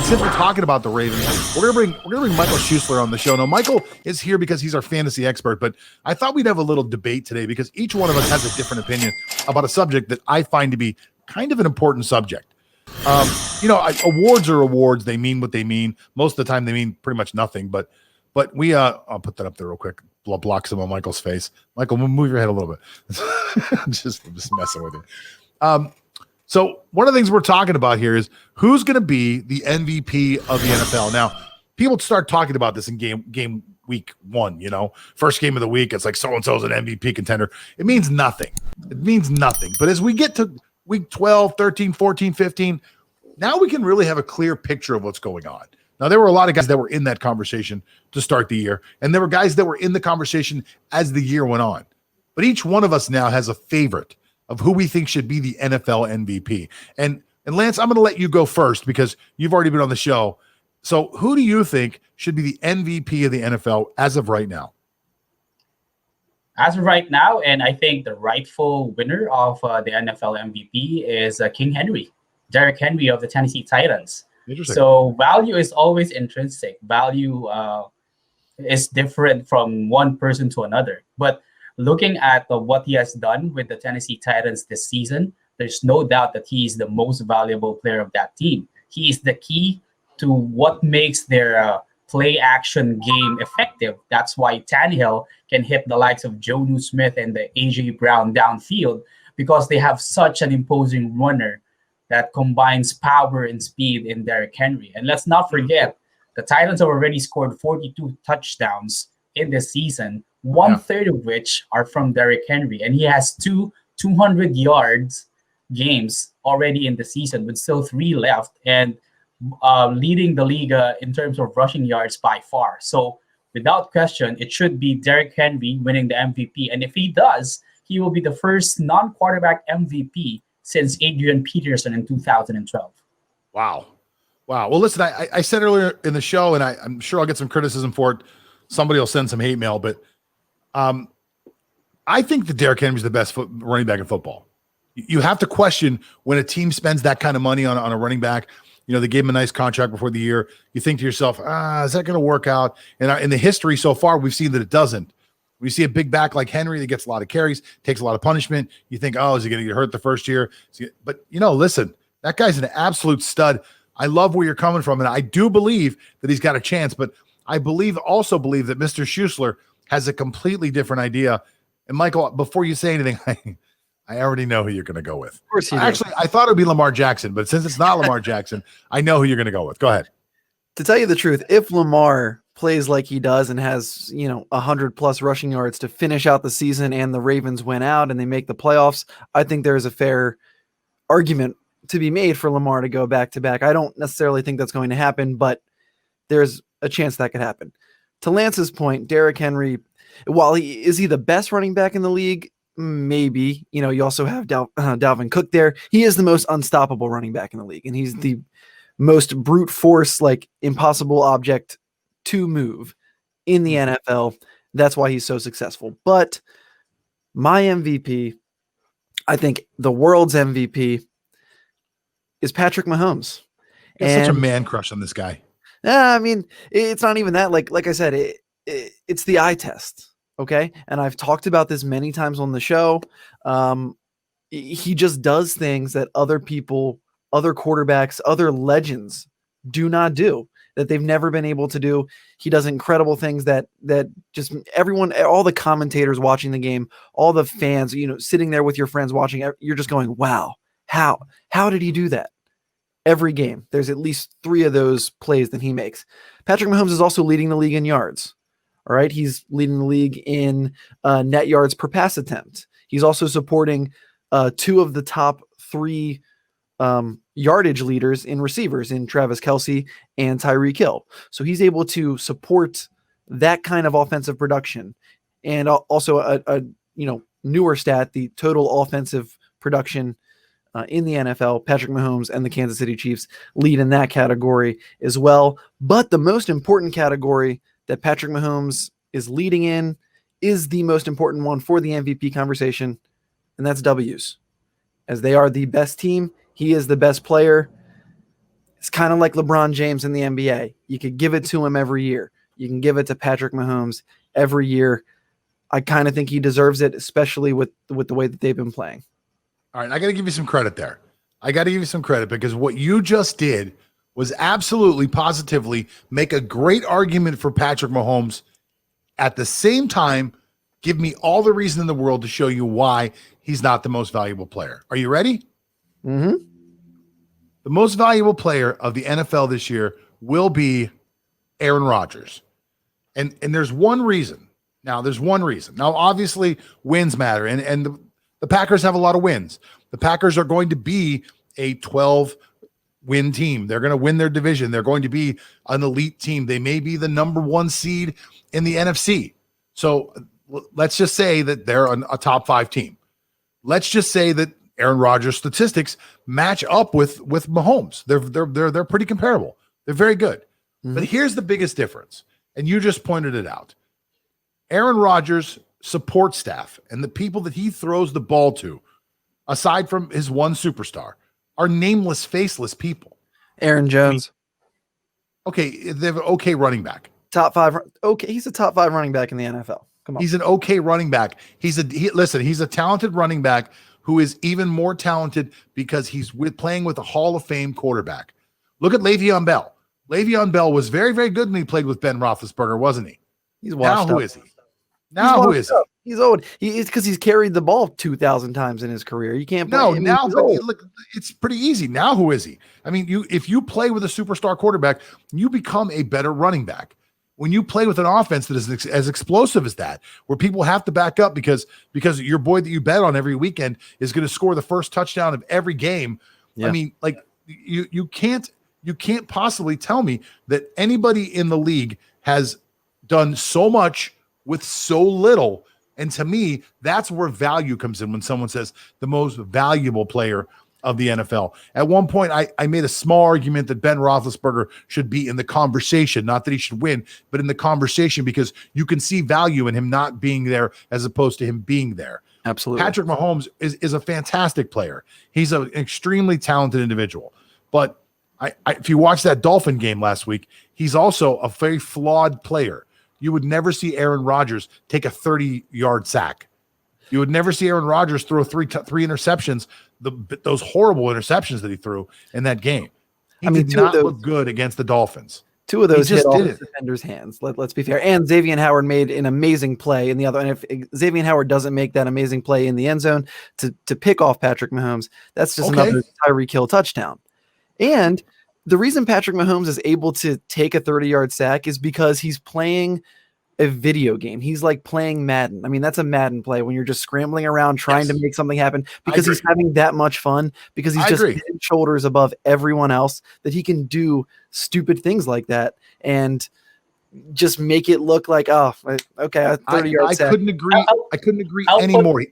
And since we're talking about the Ravens, we're gonna bring Michael Schussler on the show. Now, Michael is here because he's our fantasy expert, but I thought we'd have a little debate today because each one of us has a different opinion about a subject that I find to be kind of an important subject. Awards are awards. They mean what they mean. Most of the time, they mean pretty much nothing. But we, I'll put that up there real quick. Block some of Michael's face. Michael, move your head a little bit. just messing with you. So one of the things we're talking about here is who's going to be the MVP of the NFL. Now, people start talking about this in game week 1, first game of the week. It's like so-and-so's an MVP contender. It means nothing. But as we get to week 12, 13, 14, 15, now we can really have a clear picture of what's going on. Now, there were a lot of guys that were in that conversation to start the year, and there were guys that were in the conversation as the year went on. But each one of us now has a favorite of who we think should be the NFL MVP. And Lance, I'm going to let you go first because you've already been on the show. So who do you think should be the MVP of the NFL as of right now? As of right now, and I think the rightful winner of the NFL MVP is King Henry, Derrick Henry of the Tennessee Titans. Interesting. So value is always intrinsic. Value is different from one person to another. But looking at what he has done with the Tennessee Titans this season, there's no doubt that he is the most valuable player of that team. He is the key to what makes their play-action game effective. That's why Tannehill can hit the likes of Jonnu Smith and the A.J. Brown downfield because they have such an imposing runner that combines power and speed in Derrick Henry. And let's not forget, the Titans have already scored 42 touchdowns in this season, one-third of which are from Derrick Henry. And he has 200 yards games already in the season with still 3 left and leading the league in terms of rushing yards by far. So without question, it should be Derrick Henry winning the MVP. And if he does, he will be the first non-quarterback MVP since Adrian Peterson in 2012. Wow. Well, listen, I said earlier in the show, and I'm sure I'll get some criticism for it. Somebody will send some hate mail, but I think that Derrick Henry is the best running back in football. You have to question when a team spends that kind of money on a running back. They gave him a nice contract before the year. You think to yourself, is that going to work out? And in the history so far, we've seen that it doesn't. When you see a big back like Henry that gets a lot of carries, takes a lot of punishment, you think, is he going to get hurt the first year? But, listen, that guy's an absolute stud. I love where you're coming from, and I do believe that he's got a chance, but I also believe that Mr. Schussler has a completely different idea. And, Michael, before you say anything, I already know who you're going to go with. Of course you do. Actually, I thought it would be Lamar Jackson, but since it's not Lamar Jackson, I know who you're going to go with. Go ahead. To tell you the truth, if Lamar plays like he does and has 100+ rushing yards to finish out the season and the Ravens win out and they make the playoffs, I think there's a fair argument to be made for Lamar to go back to back. I don't necessarily think that's going to happen, but there's a chance that could happen. To Lance's point, Derrick Henry, while is he the best running back in the league? Maybe. You also have Dalvin Cook there. He is the most unstoppable running back in the league, and he's the most brute force, impossible object to move in the NFL. That's why he's so successful. But my MVP, I think the world's MVP, is Patrick Mahomes. Such a man crush on this guy. I mean, it's not even that. Like I said, it's the eye test. Okay. And I've talked about this many times on the show. He just does things that other people, other quarterbacks, other legends do not do, that they've never been able to do. He does incredible things that just everyone, all the commentators watching the game, all the fans, sitting there with your friends watching, you're just going, wow, how did he do that? Every game, there's at least 3 of those plays that he makes. Patrick Mahomes is also leading the league in yards. All right. He's leading the league in net yards per pass attempt. He's also supporting 2 of the top 3 yardage leaders in receivers in Travis Kelce and Tyreek Hill. So he's able to support that kind of offensive production. And also a newer stat, the total offensive production in the NFL, Patrick Mahomes and the Kansas City Chiefs lead in that category as well. But the most important category that Patrick Mahomes is leading in is the most important one for the MVP conversation, and that's W's. As they are the best team, he is the best player. It's kind of like LeBron James in the NBA. You could give it to him every year. You can give it to Patrick Mahomes every year. I kind of think he deserves it, especially with the way that they've been playing. All right, I got to give you some credit there. I got to give you some credit because what you just did was absolutely, positively make a great argument for Patrick Mahomes. At the same time, give me all the reason in the world to show you why he's not the most valuable player. Are you ready? Mm-hmm. The most valuable player of the NFL this year will be Aaron Rodgers. And there's one reason. Now, there's one reason. Now, obviously, wins matter, and the Packers have a lot of wins. The Packers are going to be a 12-win team. They're going to win their division. They're going to be an elite team. They may be the number 1 seed in the NFC. So let's just say that they're a top 5 team. Let's just say that Aaron Rodgers' statistics match up with Mahomes. They're pretty comparable. They're very good. Mm-hmm. But here's the biggest difference, and you just pointed it out. Aaron Rodgers' support staff and the people that he throws the ball to, aside from his one superstar, are nameless, faceless people. Aaron Jones. Okay, they have an okay running back. Top 5. Okay, he's a top 5 running back in the NFL. Come on. He's an okay running back. He's a talented running back who is even more talented because he's playing with a Hall of Fame quarterback. Look at Le'Veon Bell. Le'Veon Bell was very, very good when he played with Ben Roethlisberger, wasn't he? He's washed now up. Who is he? Now who is he? He's old. It's because he's carried the ball 2,000 times in his career. You can't play. No, now but look, it's pretty easy. Now who is he? I mean, if you play with a superstar quarterback, you become a better running back. When you play with an offense that is as explosive as that, where people have to back up because your boy that you bet on every weekend is going to score the first touchdown of every game. Yeah. I mean, like you can't possibly tell me that anybody in the league has done so much with so little. And to me, that's where value comes in when someone says the most valuable player of the NFL. At one point, I made a small argument that Ben Roethlisberger should be in the conversation, not that he should win, but in the conversation because you can see value in him not being there as opposed to him being there. Absolutely. Patrick Mahomes is a fantastic player. He's an extremely talented individual. But if you watch that Dolphin game last week, he's also a very flawed player. You would never see Aaron Rodgers take a 30-yard sack. You would never see Aaron Rodgers throw three interceptions, those horrible interceptions that he threw in that game. He did not look good against the Dolphins. 2 of those hit off the defender's hands. Let's be fair. And Xavier Howard made an amazing play in the other. And if Xavier Howard doesn't make that amazing play in the end zone to pick off Patrick Mahomes, that's just another Tyreek Hill touchdown. And the reason Patrick Mahomes is able to take a 30-yard sack is because he's playing a video game. He's like playing Madden. I mean, that's a Madden play when you're just scrambling around trying to make something happen because he's having that much fun, because he's just head and shoulders above everyone else, that he can do stupid things like that and just make it look like, oh, okay, a 30-yard sack. I couldn't agree anymore.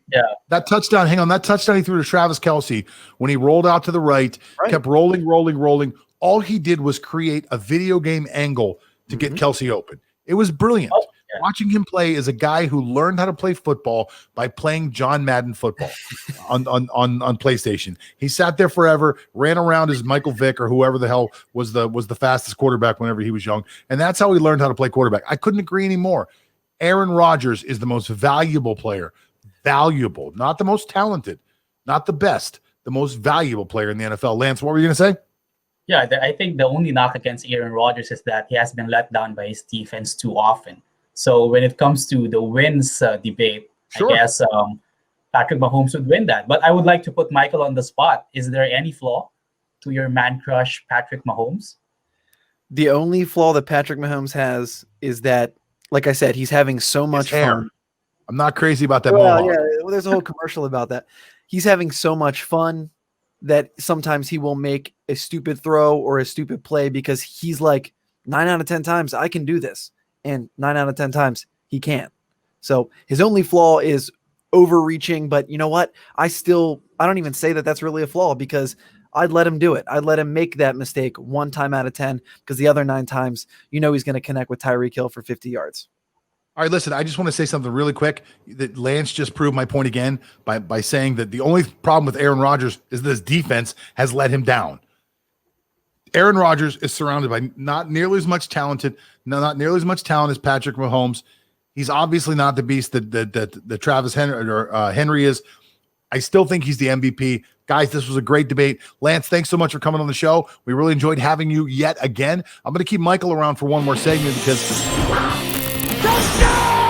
That touchdown, that touchdown he threw to Travis Kelce when he rolled out to the right, kept rolling. All he did was create a video game angle to get Kelce open. It was brilliant. Watching him play is a guy who learned how to play football by playing John Madden football on PlayStation. He sat there forever, ran around as Michael Vick or whoever the hell was the fastest quarterback whenever he was young, and that's how he learned how to play quarterback. I couldn't agree anymore. Aaron Rodgers is the most valuable player. Valuable, not the most talented, not the best, the most valuable player in the NFL. Lance, what were you going to say? Yeah, I think the only knock against Aaron Rodgers is that he has been let down by his defense too often. So when it comes to the wins debate, I guess Patrick Mahomes would win that. But I would like to put Michael on the spot. Is there any flaw to your man crush, Patrick Mahomes? The only flaw that Patrick Mahomes has is that, like I said, he's having so much fun. I'm not crazy about that. Well, there's a whole commercial about that. He's having so much fun that sometimes he will make a stupid throw or a stupid play because he's like, 9 out of 10 times I can do this, and 9 out of 10 times he can't. So his only flaw is overreaching, but you know what? I don't even say that that's really a flaw, because I'd let him do it. I'd let him make that mistake 1 time out of 10, because the other 9 times, he's going to connect with Tyreek Hill for 50 yards. All right, listen, I just want to say something really quick. That Lance just proved my point again by saying that the only problem with Aaron Rodgers is that his defense has let him down. Aaron Rodgers is surrounded by not nearly as much talent as Patrick Mahomes. He's obviously not the beast that Travis Henry is. I still think he's the MVP. Guys, this was a great debate. Lance, thanks so much for coming on the show. We really enjoyed having you yet again. I'm going to keep Michael around for one more segment because... Touchdown!